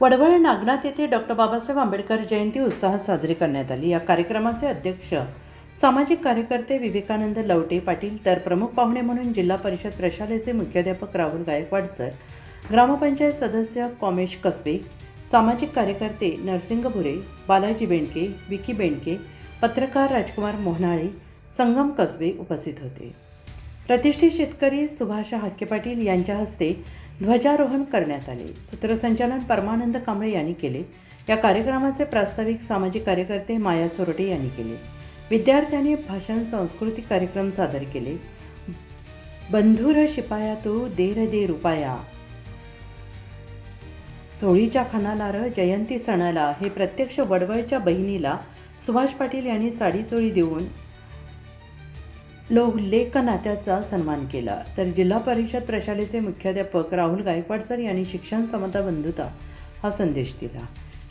वडवळ नागनाथ येथे डॉक्टर बाबासाहेब आंबेडकर जयंती उत्साहात साजरी करण्यात आली। या कार्यक्रमाचे अध्यक्ष सामाजिक कार्यकर्ते विवेकानंद लवटे पाटील, तर प्रमुख पाहुणे म्हणून जिल्हा परिषद प्रशालेचे मुख्याध्यापक राहुल गायकवाड सर, ग्रामपंचायत सदस्य कॉमेश कसबे, सामाजिक कार्यकर्ते नरसिंग भुरे, बालाजी बेंडके, विकी बेंडके, पत्रकार राजकुमार मोहनाळे, संगम कसबे उपस्थित होते। प्रतिष्ठित शेतकरी सुभाष हाके पाटील यांच्या हस्ते ध्वजारोहण करण्यात आले। सूत्रसंचालन परमानंद कांबळे यांनी केले। या कार्यक्रमाचे प्रास्ताविक सामाजिक कार्यकर्ते माया सोरटे यांनी केले। विद्यार्थ्यांनी भाषण सांस्कृतिक कार्यक्रम सादर केले। बंधुर शिपाया तो देर दे रुपाया, चोळीच्या खानाला र जयंती सणाला, हे प्रत्यक्ष वडवळच्या बहिणीला सुभाष पाटील यांनी साडी चोळी देऊन लेक नात्याचा सन्मान केला। तर जिल्हा परिषद प्रशालेचे मुख्याध्यापक राहुल गायकवाड सर यांनी शिक्षण समता बंधुता हा संदेश दिला।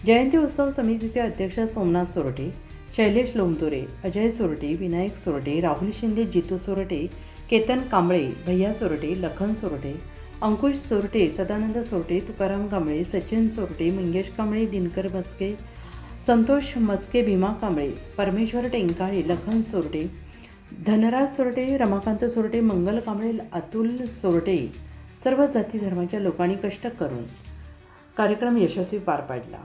जयंती उत्सव समितीचे अध्यक्ष सोमनाथ सोरटे, शैलेश लोमतोरे, अजय सोरटे, विनायक सोरटे, राहुल शिंदे, जितू सोरटे, केतन कांबळे, भैया सोरटे, लखन सोरटे, अंकुश सोरटे, सदानंद सोरटे, तुकाराम कांबळे, सचिन सोरटे, मंगेश कांबळे, दिनकर मस्के, संतोष मस्के, भीमा कांबळे, परमेश्वर टेंकाळे, लखन सोरटे, धनराज सोरटे, रमाकांत सोरटे, मंगल कांबळे, अतुल सोरटे, सर्व जाती धर्माच्या लोकांनी कष्ट करून कार्यक्रम यशस्वी पार पाडला।